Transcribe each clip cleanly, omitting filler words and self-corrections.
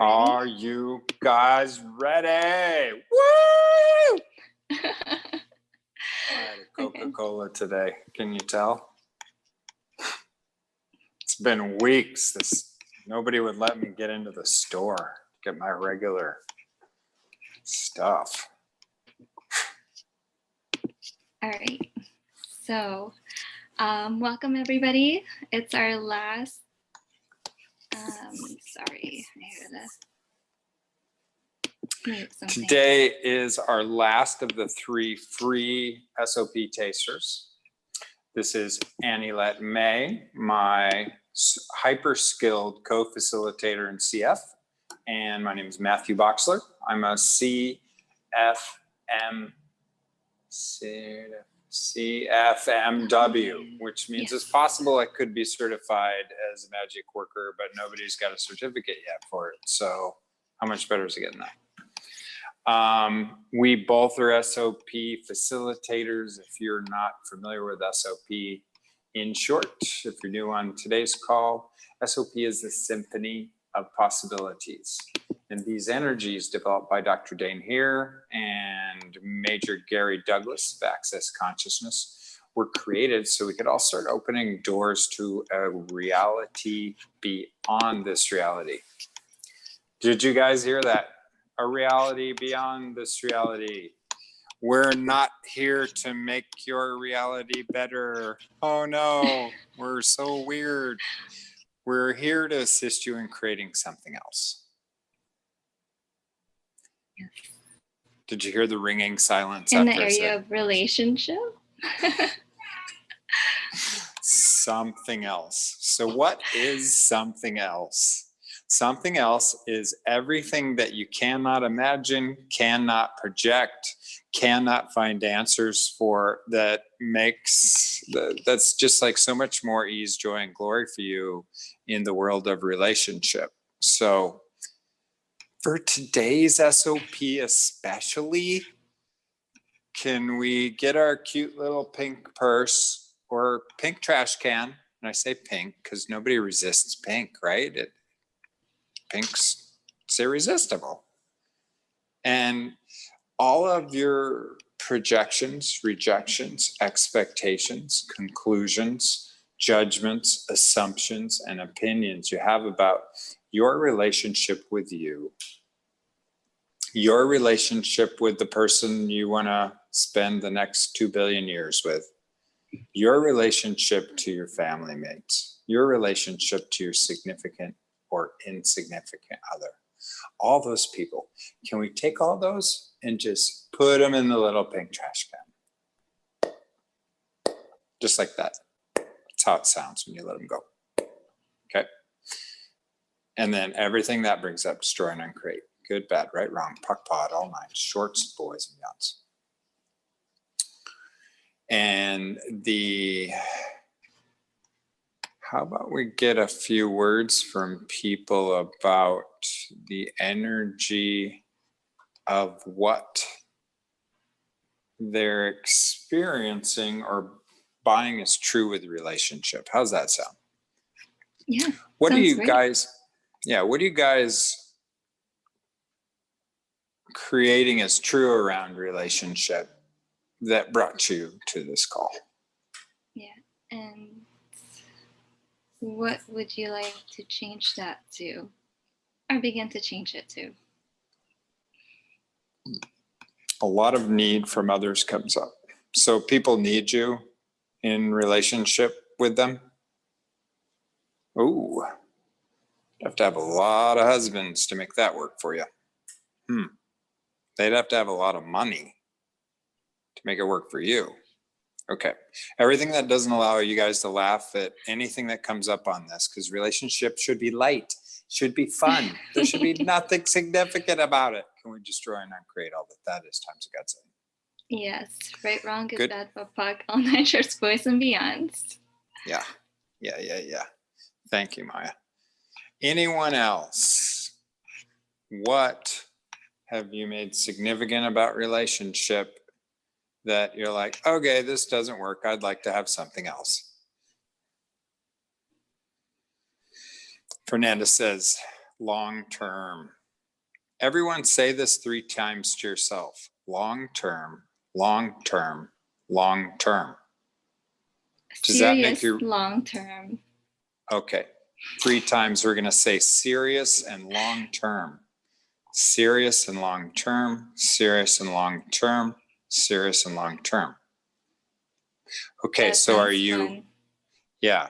Are you guys ready? Woo! I had a Coca-Cola today. Can you tell? It's been weeks. Nobody would let me get into the store to get my regular stuff. All right. So, welcome everybody. It's our last. Sorry, I hear this. Today is our last of the 3 free SOP tasters. This is Annielettemay, my hyper-skilled co-facilitator in CF, and my name is Matthew Bochsler. I'm a CFMW, which means it's possible I could be certified as a magic worker, but nobody's got a certificate yet for it. So how much better is it getting that? We both are SOP facilitators. If you're not familiar with SOP, in short, if you're new on today's call, SOP is the symphony of possibilities. And these energies developed by Dr. Dane here and Major Gary Douglas of Access Consciousness were created so we could all start opening doors to a reality beyond this reality. Did you guys hear that? A reality beyond this reality. We're not here to make your reality better. Oh no, we're so weird. We're here to assist you in creating something else. Yes. Did you hear the ringing silence? In the area of relationship? Something else. So what is something else? Something else is everything that you cannot imagine, cannot project, cannot find answers for, that's just like so much more ease, joy, and glory for you in the world of relationship. So for today's SOP especially, can we get our cute little pink purse or pink trash can? And I say pink because nobody resists pink, right? Pink's irresistible. And all of your projections, rejections, expectations, conclusions, judgments, assumptions, and opinions you have about your relationship with you, your relationship with the person you want to spend the next 2 billion years with, your relationship to your family mates, your relationship to your significant or insignificant other, all those people. Can we take all those and just put them in the little pink trash can? Just like that. That's how it sounds when you let them go. Okay. And then everything that brings up, destroy and uncreate. Good, bad, right, wrong, puck, pod, all nine, shorts, boys, and youngs. And how about we get a few words from people about the energy of what they're experiencing or buying as true with the relationship. How's that sound? Yeah. What do you guys creating as true around relationship that brought you to this call? Yeah. And what would you like to change that to, or begin to change it to? A lot of need from others comes up. So people need you in relationship with them. Ooh, you have to have a lot of husbands to make that work for you. They'd have to have a lot of money to make it work for you. Okay. Everything that doesn't allow you guys to laugh at anything that comes up on this, because relationships should be light, should be fun. There should be nothing significant about it. Can we destroy and uncreate all that is times a godsend? Yes. Right, wrong, good, bad, puck, all nine shorts, boys, and beyonds. Yeah. Thank you, Maya. Anyone else? What have you made significant about relationship that you're like, okay, this doesn't work. I'd like to have something else. Fernanda says, long term. Everyone say this 3 times to yourself. Long term, long term, long term. Does that make Serious you long term. okay? 3 times we're going to say serious and long term. Serious and long term, serious and long term, serious and long term. Okay, That so are sounds you fun. yeah,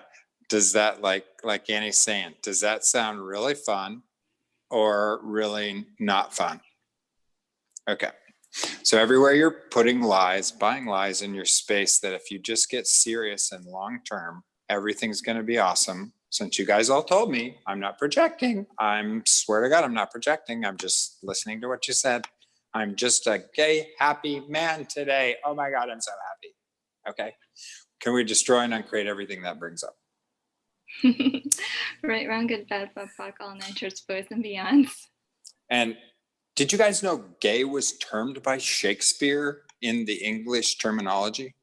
does that like Annie's saying, does that sound really fun or really not fun? Okay. So everywhere you're putting lies, buying lies in your space that if you just get serious and long term, everything's going to be awesome. Since you guys all told me, I'm not projecting. I'm swear to God, I'm not projecting. I'm just listening to what you said. I'm just a gay, happy man today. Oh my God, I'm so happy. Okay. Can we destroy and uncreate everything that brings up? Right, wrong, good, bad, BOPOC, all niters, boys and beyonds. And did you guys know gay was termed by Shakespeare in the English terminology?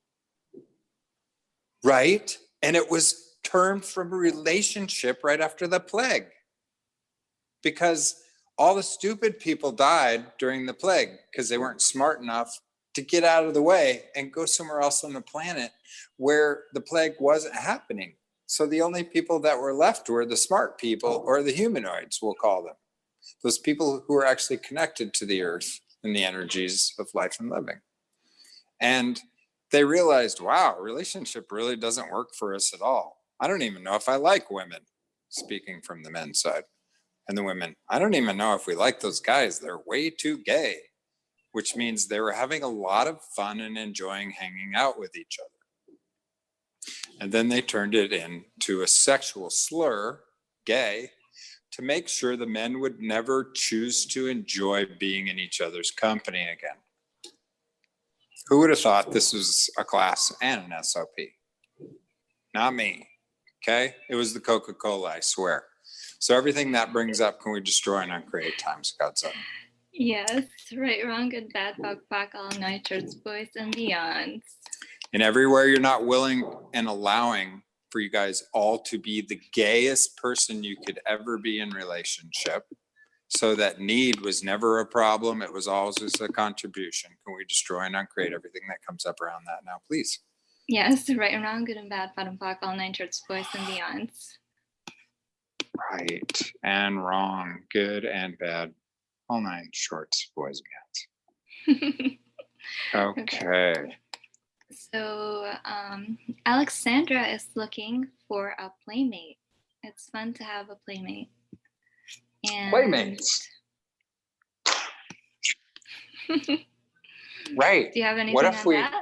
Right? And it was termed from a relationship right after the plague. Because all the stupid people died during the plague because they weren't smart enough to get out of the way and go somewhere else on the planet where the plague wasn't happening. So the only people that were left were the smart people, or the humanoids, we'll call them. Those people who are actually connected to the earth and the energies of life and living. And they realized, wow, relationship really doesn't work for us at all. I don't even know if I like women, speaking from the men's side. And the women, I don't even know if we like those guys. They're way too gay, which means they were having a lot of fun and enjoying hanging out with each other. And then they turned it into a sexual slur, gay, to make sure the men would never choose to enjoy being in each other's company again. Who would have thought this was a class and an SOP? Not me. Okay? It was the Coca-Cola, I swear. So everything that brings up, can we destroy and uncreate times God's up? Yes, right, wrong, good, bad, BOPOC, all niters, boys and beyonds. And everywhere you're not willing and allowing for you guys all to be the gayest person you could ever be in relationship, so that need was never a problem. It was always just a contribution. Can we destroy and uncreate everything that comes up around that now, please? Yes, right and wrong, good and bad, BOPOC, all niters, boys and beyonds. Right and wrong, good and bad, all 9 shorts, boys and girls. Okay. So Alexandra is looking for a playmate. It's fun to have a playmate. And Playmates. Right. Do you have anything What if on we? that?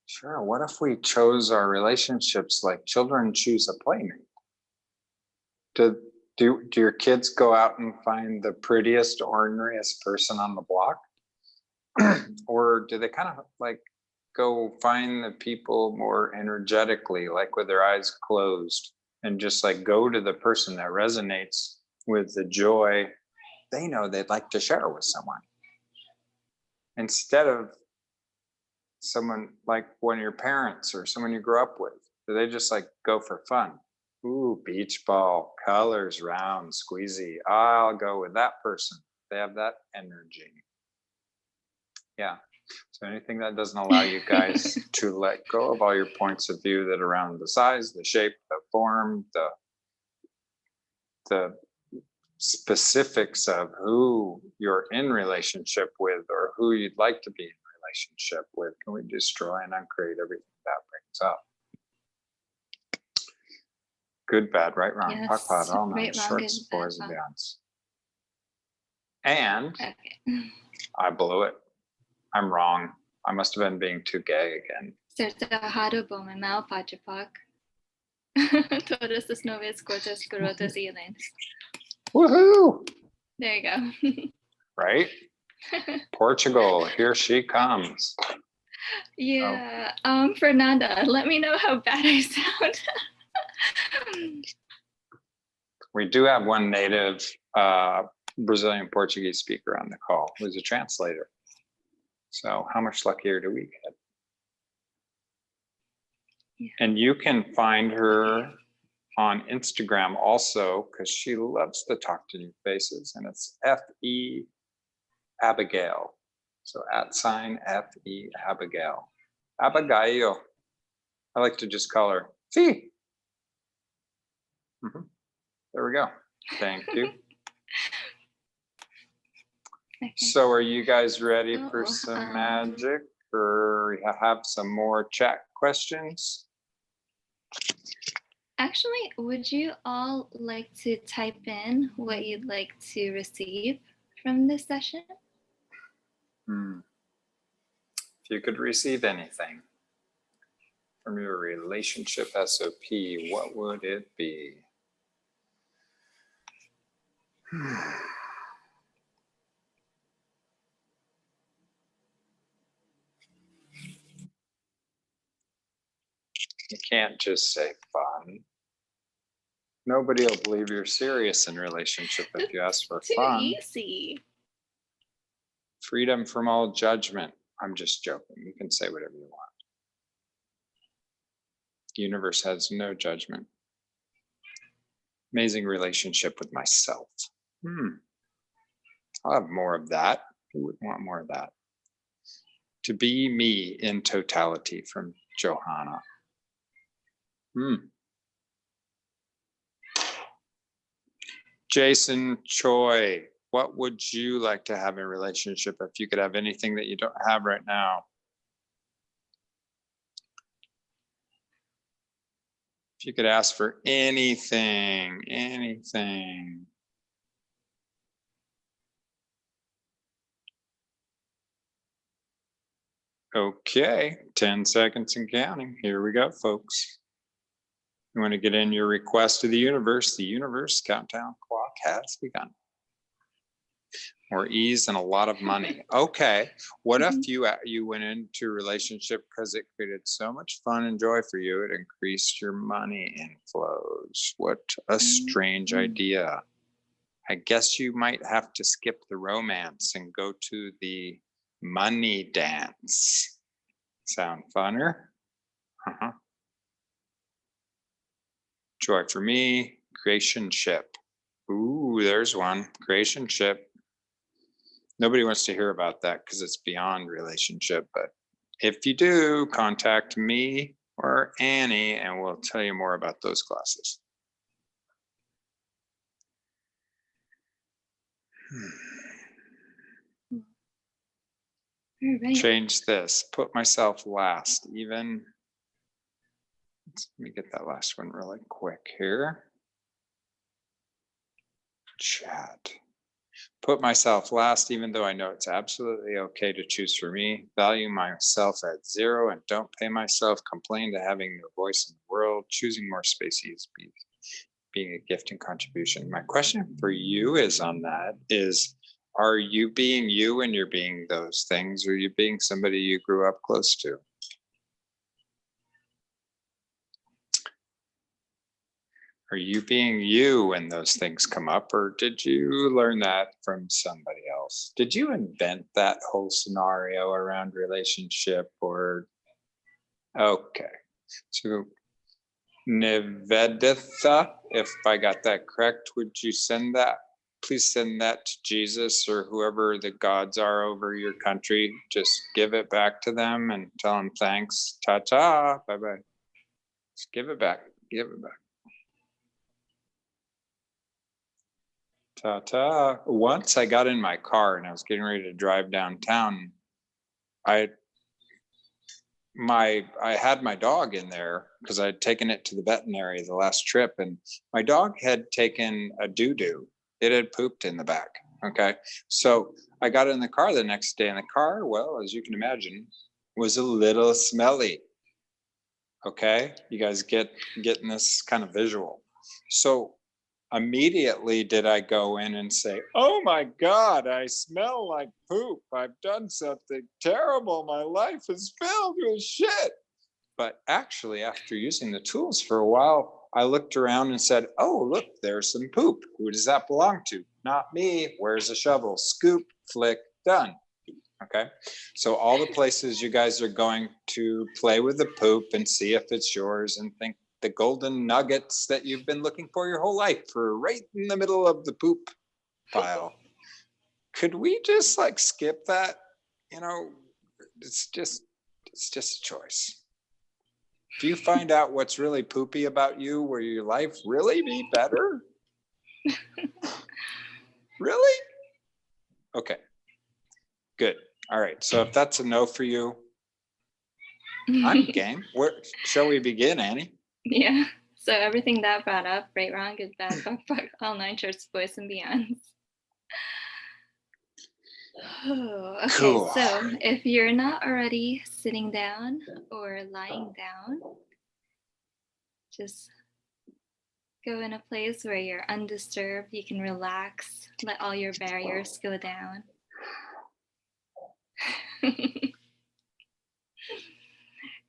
Sure. What if we chose our relationships like children choose a playmate? Do your kids go out and find the prettiest, orneriest person on the block? Or do they kind of like go find the people more energetically, like with their eyes closed, and just like go to the person that resonates with the joy they know they'd like to share with someone? Instead of someone like one of your parents or someone you grew up with, do they just like go for fun? Ooh, beach ball, colors, round, squeezy. I'll go with that person. They have that energy. Yeah. So anything that doesn't allow you guys to let go of all your points of view that are around the size, the shape, the form, the specifics of who you're in relationship with or who you'd like to be in relationship with, can we destroy and uncreate everything that brings up? Good, bad, right, wrong, Yes, puck, pot, all 9 right, wrong, shorts, good, bad, boys and BOPOC. beyonds. And Okay. I blew it. I'm wrong. I must have been being too gay again. Certifiable bom pachipak. Todas as novias cortas garotas y lindas. Woohoo! There you go. Right? Portugal, here she comes. Yeah. Fernanda, let me know how bad I sound. We do have one native Brazilian Portuguese speaker on the call who's a translator. So how much luckier do we get? Yeah. And you can find her on Instagram also, because she loves to talk to new faces, and it's F.E. Abigail. So @F.E. Abigail. Abigail. I like to just call her Fee. There we go. Thank you. Okay. So are you guys ready for Oh, some magic, or have some more chat questions? Actually, would you all like to type in what you'd like to receive from this session? If you could receive anything from your relationship SOP, what would it be? You can't just say fun. Nobody will believe you're serious in relationship if you ask for Too fun. easy. Freedom from all judgment. I'm just joking. You can say whatever you want. The universe has no judgment. Amazing relationship with myself. I'll have more of that. Who would want more of that? To be me in totality from Johanna. Jason Choi, what would you like to have in a relationship if you could have anything that you don't have right now? If you could ask for anything, anything. Okay, 10 seconds and counting. Here we go, folks. You want to get in your request to the universe countdown clock has begun. More ease and a lot of money. Okay, what if you went into a relationship because it created so much fun and joy for you, it increased your money inflows? What a strange idea. I guess you might have to skip the romance and go to the money dance. Sound funner? Joy for me, creationship. Ooh, there's one, creationship. Nobody wants to hear about that because it's beyond relationship, but if you do, contact me or Annie and we'll tell you more about those classes. Right. Change this, put myself last, even. Let me get that last one really quick here. Chat. Put myself last, even though I know it's absolutely okay to choose for me. Value myself at 0 and don't pay myself. Complain to having no voice in the world. Choosing more space is being a gift and contribution. My question for you is on that is, are you being you when you're being those things, or are you being somebody you grew up close to? Are you being you when those things come up, or did you learn that from somebody else? Did you invent that whole scenario around relationship, or? Okay, so Niveditha, if I got that correct, would you send that? Please send that to Jesus or whoever the gods are over your country. Just give it back to them and tell them thanks. Ta-ta, bye-bye. Just give it back, give it back. Ta-ta. Once I got in my car and I was getting ready to drive downtown, I had my dog in there because I'd taken it to the veterinary the last trip, and my dog had taken a doo-doo. It had pooped in the back. Okay. So I got in the car the next day, and the car, well, as you can imagine, was a little smelly. Okay. You guys getting this kind of visual. So immediately did I go in and say, oh my God, I smell like poop. I've done something terrible. My life is filled with shit. But actually, after using the tools for a while, I looked around and said, oh, look, there's some poop. Who does that belong to? Not me. Where's the shovel? Scoop, flick, done. Okay. So all the places you guys are going to play with the poop and see if it's yours and think the golden nuggets that you've been looking for your whole life for right in the middle of the poop pile. Could we just like skip that? You know, it's just a choice. If you find out what's really poopy about you, will your life really be better? Really? Okay, good. All right, so if that's a no for you, I'm game. Where shall we begin, Annie? Yeah. So everything that brought up, right, wrong, good, bad, fuck, all nine shorts, boys and beyonds. Oh, okay, Cool. so if you're not already sitting down or lying down, just go in a place where you're undisturbed, you can relax, let all your barriers go down.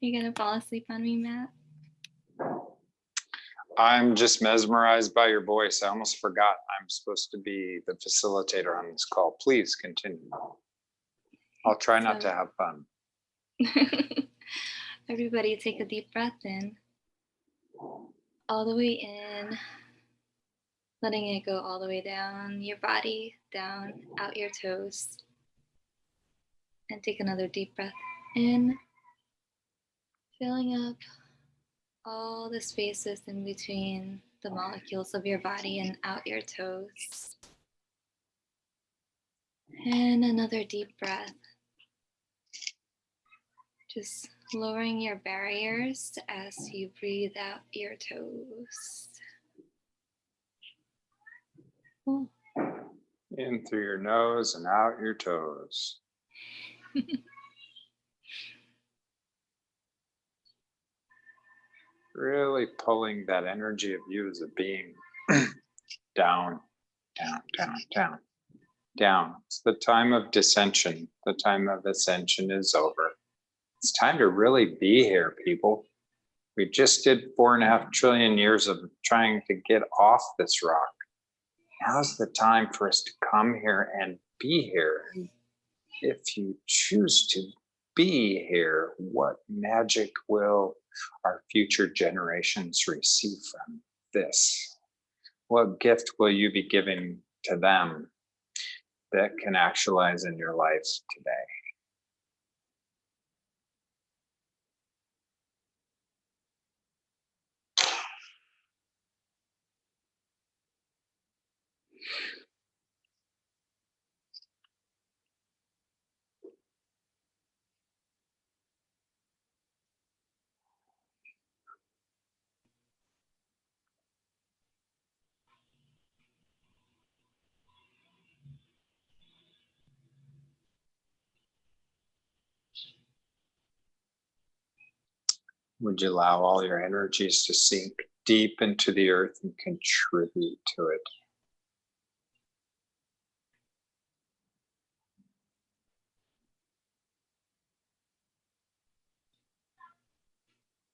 You gonna fall asleep on me, Matt? I'm just mesmerized by your voice. I almost forgot I'm supposed to be the facilitator on this call. Please continue. I'll try not to have fun. Everybody take a deep breath in. All the way in. Letting it go all the way down your body, down, out your toes. And take another deep breath in. Filling up all the spaces in between the molecules of your body and out your toes. And another deep breath. Just lowering your barriers as you breathe out your toes. Cool. In through your nose and out your toes. Really pulling that energy of you as a being down, down, down, down, down. It's the time of descension. The time of ascension is over. It's time to really be here, people. We just did 4.5 trillion years of trying to get off this rock. Now's the time for us to come here and be here. If you choose to be here, what magic will our future generations receive from this? What gift will you be giving to them that can actualize in your lives today? Would you allow all your energies to sink deep into the earth and contribute to it?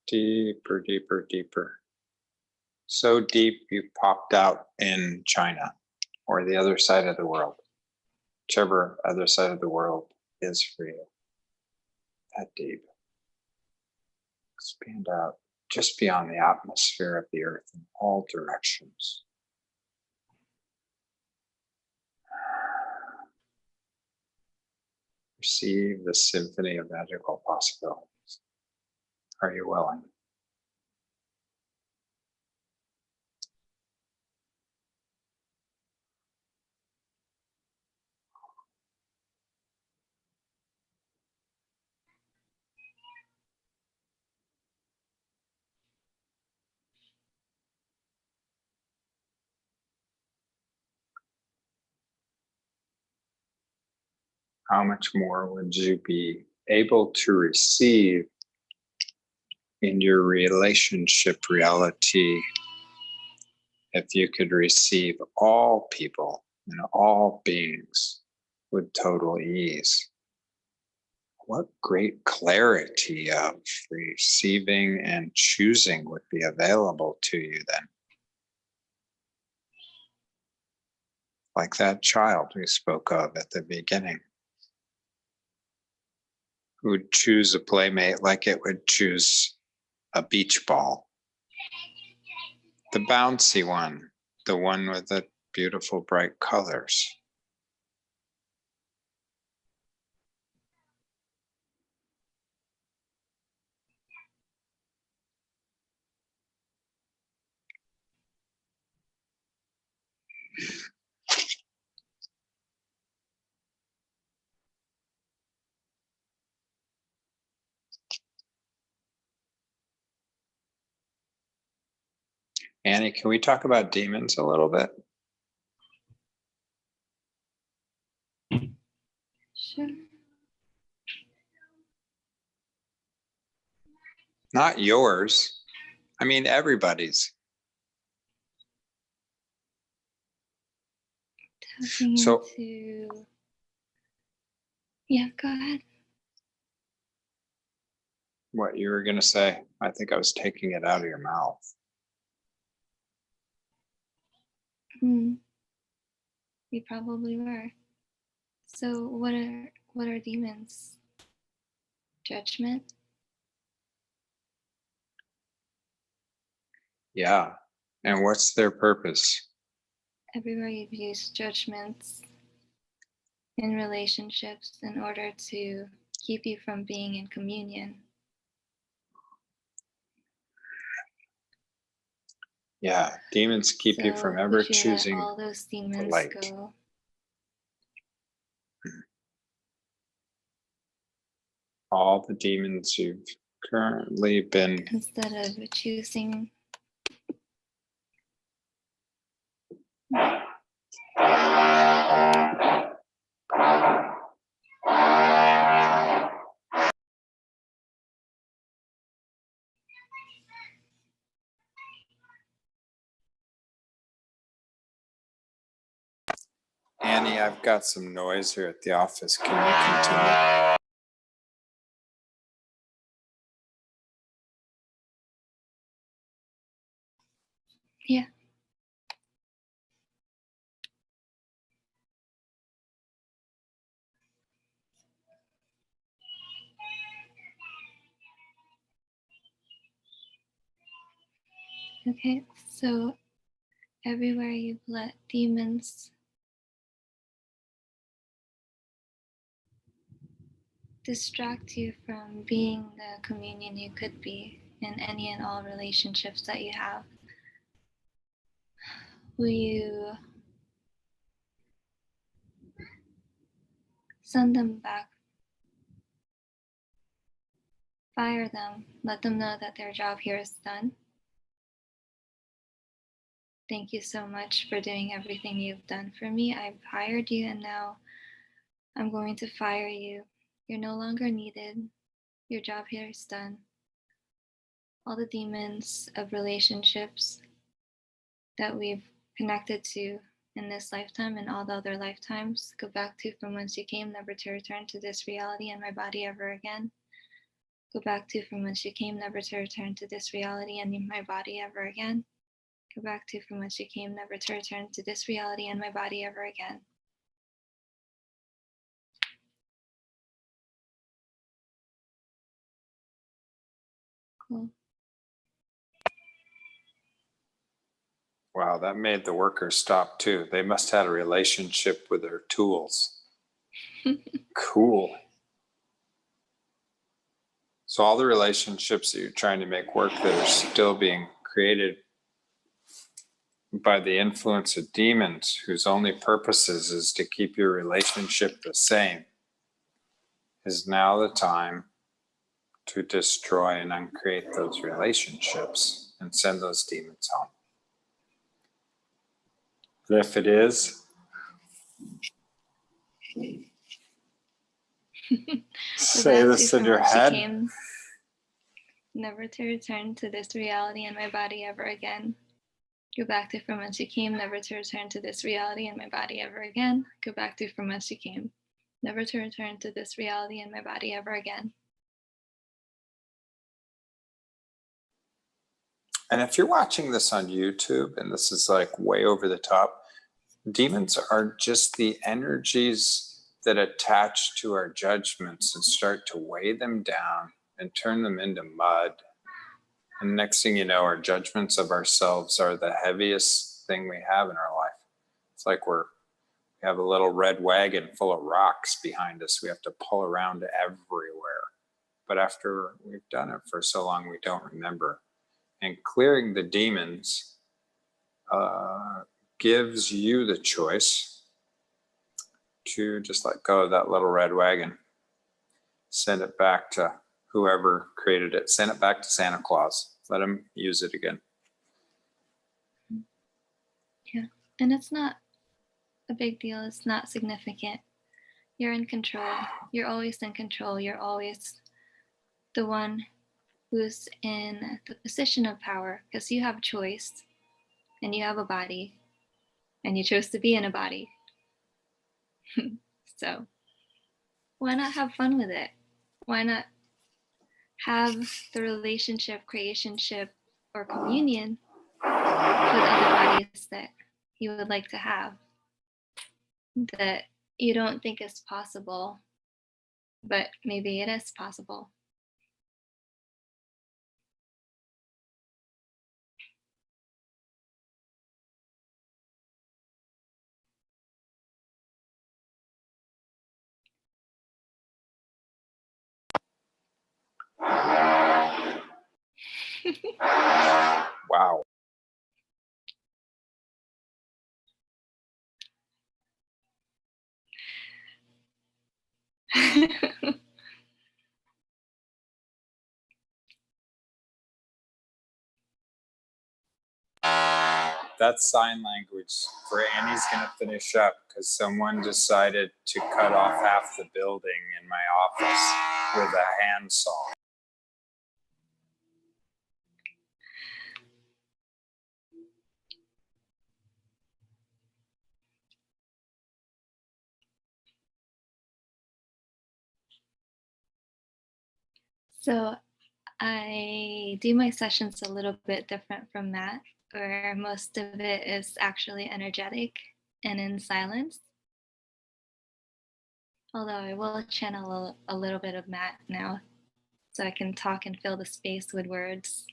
Deeper, deeper, deeper. So deep you popped out in China or the other side of the world, whichever other side of the world is for you. That deep. Expand out just beyond the atmosphere of the earth in all directions. Receive the symphony of magical possibilities. Are you willing? How much more would you be able to receive in your relationship reality if you could receive all people and all beings with total ease? What great clarity of receiving and choosing would be available to you then? Like that child we spoke of at the beginning, who would choose a playmate like it would choose a beach ball. The bouncy one, the one with the beautiful bright colors. Annie, can we talk about demons a little bit? Sure. Not yours. I mean, everybody's. Tapping So- into. Yeah, go ahead. What you were going to say? I think I was taking it out of your mouth. You probably were. So what are demons? Judgment? Yeah. And what's their purpose? Everywhere you've used judgments in relationships in order to keep you from being in communion. Yeah. Demons keep you from ever would you choosing. let all those demons light. go? All the demons you've currently been. Instead of choosing Annie, I've got some noise here at the office. Can you continue? Yeah. Okay, so everywhere you've let demons distract you from being the communion you could be in any and all relationships that you have, will you send them back, fire them, let them know that their job here is done? Thank you so much for doing everything you've done for me. I've hired you and now I'm going to fire you. You're no longer needed. Your job here is done. All the demons of relationships that we've connected to in this lifetime and all the other lifetimes, go back to from whence you came, never to return to this reality and my body ever again. Go back to from whence you came, never to return to this reality and my body ever again. Go back to from whence you came, never to return to this reality and my body ever again. Cool. Wow, that made the workers stop too. They must have had a relationship with their tools. Cool. So all the relationships that you're trying to make work that are still being created by the influence of demons, whose only purpose is to keep your relationship the same, is now the time to destroy and uncreate those relationships and send those demons home. But if it is, say this in your head. Never to return to this reality and my body ever again. Go back to from whence you came, never to return to this reality and my body ever again. Go back to from whence you came, never to return to this reality and my body ever again. And if you're watching this on YouTube and this is like way over the top, demons are just the energies that attach to our judgments and start to weigh them down and turn them into mud And next thing you know, our judgments of ourselves are the heaviest thing we have in our life. It's like we have a little red wagon full of rocks behind us. We have to pull around everywhere. But after we've done it for so long, we don't remember. And clearing the demons gives you the choice to just let go of that little red wagon. Send it back to whoever created it. Send it back to Santa Claus. Let him use it again. Yeah. And it's not a big deal. It's not significant. You're in control. You're always in control. You're always the one who's in the position of power, because you have a choice and you have a body and you chose to be in a body. So why not have fun with it? Why not have the relationship, creationship, or communion with other bodies that you would like to have, that you don't think is possible, but maybe it is possible. Wow. That's sign language for Annie's gonna finish up because someone decided to cut off half the building in my office with a handsaw. So I do my sessions a little bit different from Matt, where most of it is actually energetic and in silence. Although I will channel a little bit of Matt now, so I can talk and fill the space with words.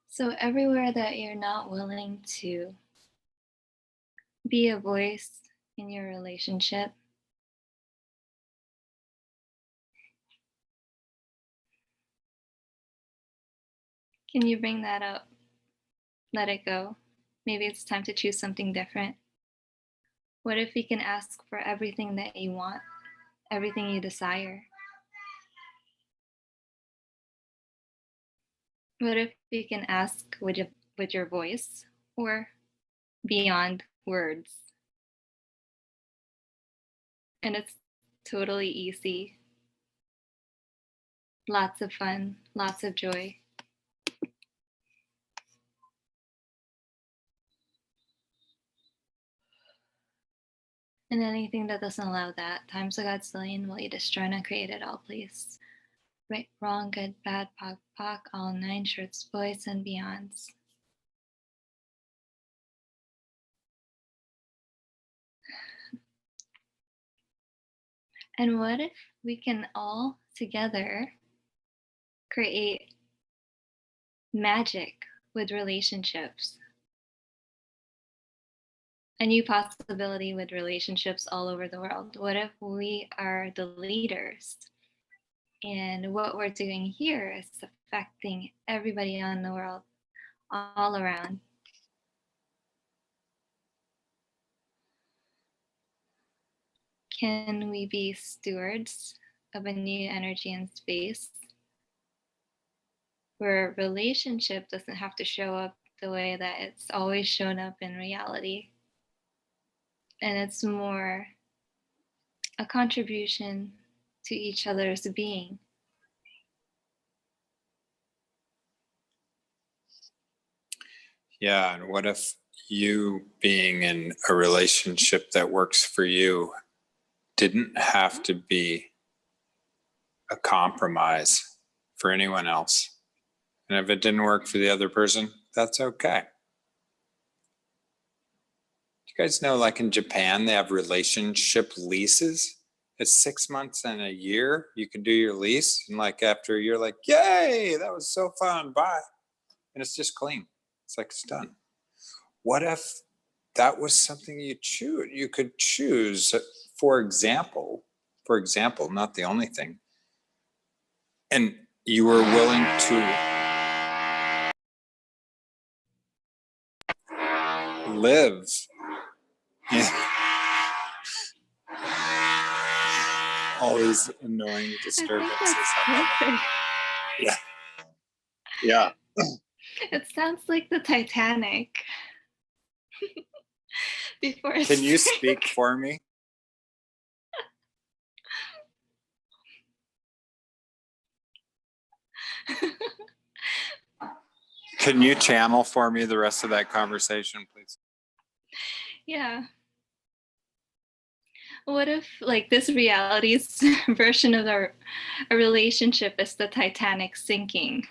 So everywhere that you're not willing to be a voice in your relationship, can you bring that up? Let it go. Maybe it's time to choose something different. What if you can ask for everything that you want, everything you desire? What if you can ask with your voice or beyond words? And it's totally easy. Lots of fun, lots of joy. And anything that doesn't allow that, times a godzillion, will you destroy and create it all, please? Right, wrong, good, bad, POC, POC, all nine shorts, boys, and beyonds. And what if we can all together create magic with relationships? A new possibility with relationships all over the world. What if we are the leaders? And what we're doing here is affecting everybody on the world, all around. Can we be stewards of a new energy and space where relationship doesn't have to show up the way that it's always shown up in reality? And it's more a contribution to each other's being. Yeah, and what if you being in a relationship that works for you didn't have to be a compromise for anyone else? And if it didn't work for the other person, that's okay. You guys know, like in Japan, they have relationship leases. It's 6 months and a year. You can do your lease, and like after a year, like, yay, that was so fun, bye. And it's just clean. It's like it's done. What if that was something you choose? You could choose, for example, not the only thing, and you were willing to live in all these annoying disturbances. Perfect. Yeah. Yeah. It sounds like the Titanic. Before Can you speak for me? Can you channel for me the rest of that conversation, please? Yeah. What if like this reality's version of our a relationship is the Titanic sinking?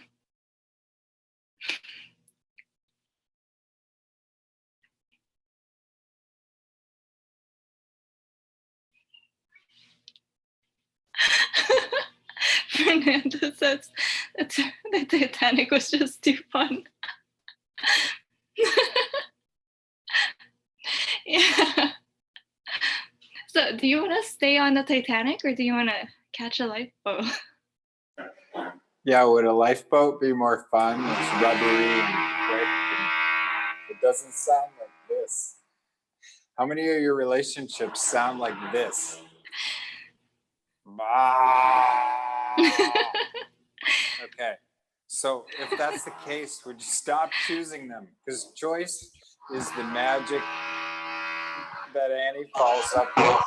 Fernando says the Titanic was just too fun. Yeah. So do you want to stay on the Titanic or do you want to catch a lifeboat? Yeah, would a lifeboat be more fun? It's rubbery and quick. And it doesn't sound like this. How many of your relationships sound like this? Okay. So if that's the case, would you stop choosing them? Because choice is the magic that Annie falls up with.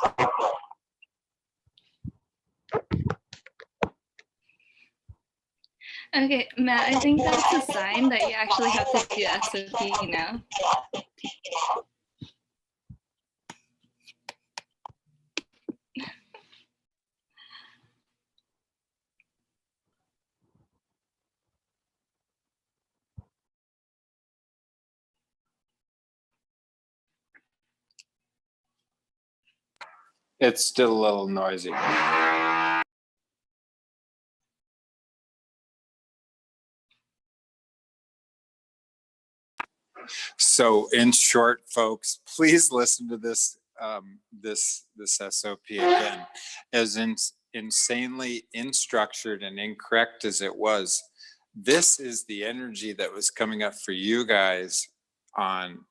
Okay, Matt, I think that's a sign that you actually have to do SOP now. It's still a little noisy. So in short, folks, please listen to this this SOP again. As insanely unstructured and incorrect as it was, this is the energy that was coming up for you guys on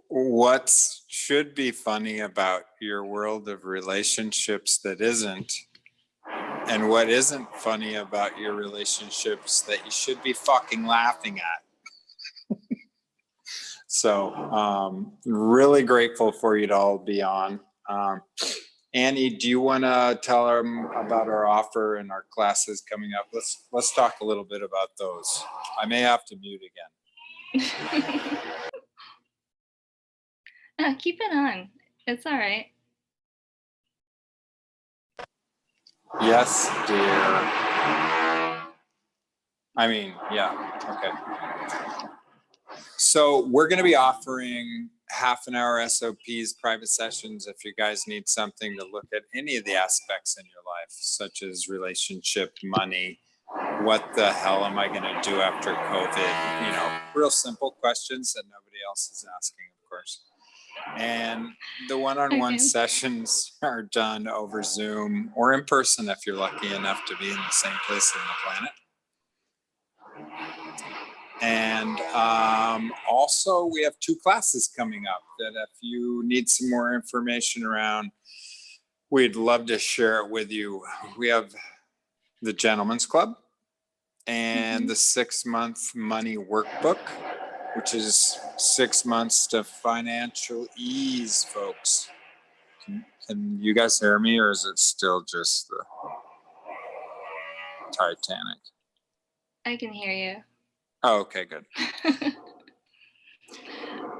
what should be funny about your world of relationships that isn't, and what isn't funny about your relationships that you should be fucking laughing at. So really grateful for you to all be on. Annie, do you want to tell them about our offer and our classes coming up? Let's talk a little bit about those. I may have to mute again. Keep it on. It's all right. Yes, dear. I mean, yeah, okay. So we're going to be offering half an hour SOPs, private sessions, if you guys need something to look at any of the aspects in your life, such as relationship, money, what the hell am I going to do after COVID? You know, real simple questions that nobody else is asking, of course. And the one-on-one sessions are done over Zoom or in person if you're lucky enough to be in the same place on the planet. And also we have 2 classes coming up that if you need some more information around, we'd love to share it with you. We have the Gentleman's Club and the 6-month money workbook, which is 6 months to financial ease, folks. Can you guys hear me, or is it still just the Titanic? I can hear you. Oh, okay, good.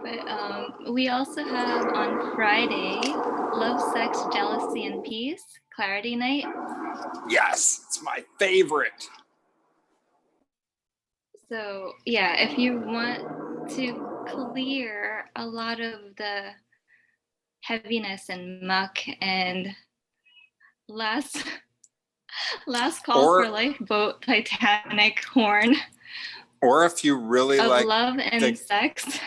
But we also have on Friday, Love, Sex, Jealousy, and Peace, Clarity Night. Yes, it's my favorite. So yeah, if you want to clear a lot of the heaviness and muck and last call for lifeboat Titanic horn Or if you really of like love and sex.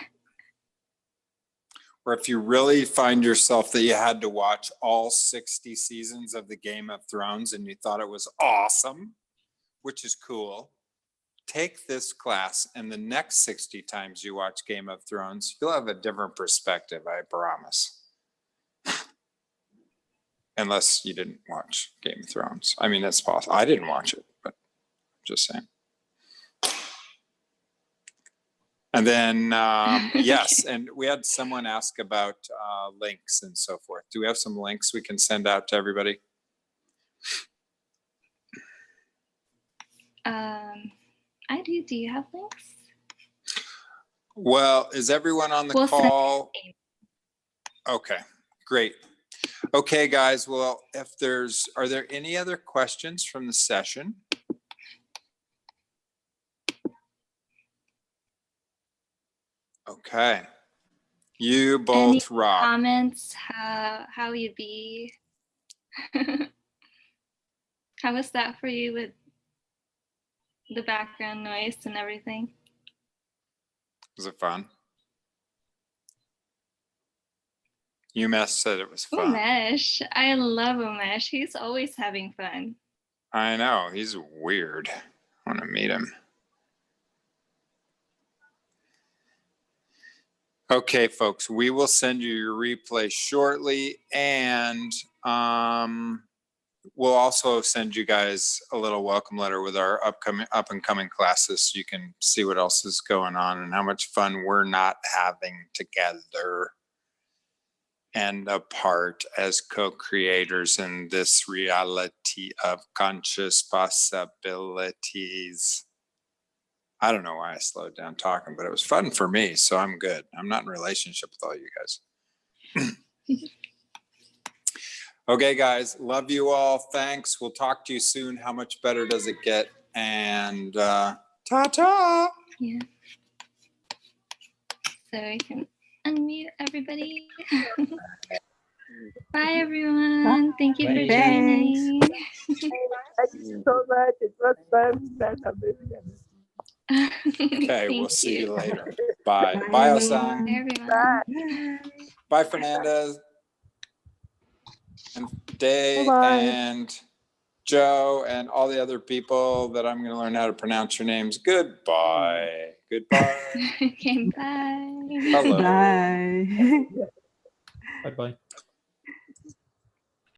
Or if you really find yourself that you had to watch all 60 seasons of the Game of Thrones and you thought it was awesome, which is cool, take this class, and the next 60 times you watch Game of Thrones, you'll have a different perspective, I promise. Unless you didn't watch Game of Thrones. I mean, that's possible. I didn't watch it, but just saying. And then, yes, and we had someone ask about links and so forth. Do we have some links we can send out to everybody? I do. Do you have links? Well, is everyone on the call? Okay, great. Okay, guys. Well, are there any other questions from the session? Okay. You both rock. Comments? How you be? How was that for you with the background noise and everything? Was it fun? Umesh said it was fun. Umesh, I love Umesh. He's always having fun. I know, he's weird. I want to meet him. Okay, folks, we will send you your replay shortly, and we'll also send you guys a little welcome letter with our up and coming classes, so you can see what else is going on and how much fun we're not having together and apart as co-creators in this reality of conscious possibilities. I don't know why I slowed down talking, but it was fun for me, so I'm good. I'm not in a relationship with all you guys. Okay, guys, love you all. Thanks. We'll talk to you soon. How much better does it get? And ta-ta. Yeah. So I can unmute everybody. Bye, everyone. Thank you for joining. Thank you so much. It was fun. Okay, we'll see you later. Bye. Bye, Osang. Bye, everyone. Bye, Fernandez. And Day and Joe and all the other people that I'm going to learn how to pronounce your names. Goodbye. Goodbye. Okay, bye. Hello. Bye. Bye-bye.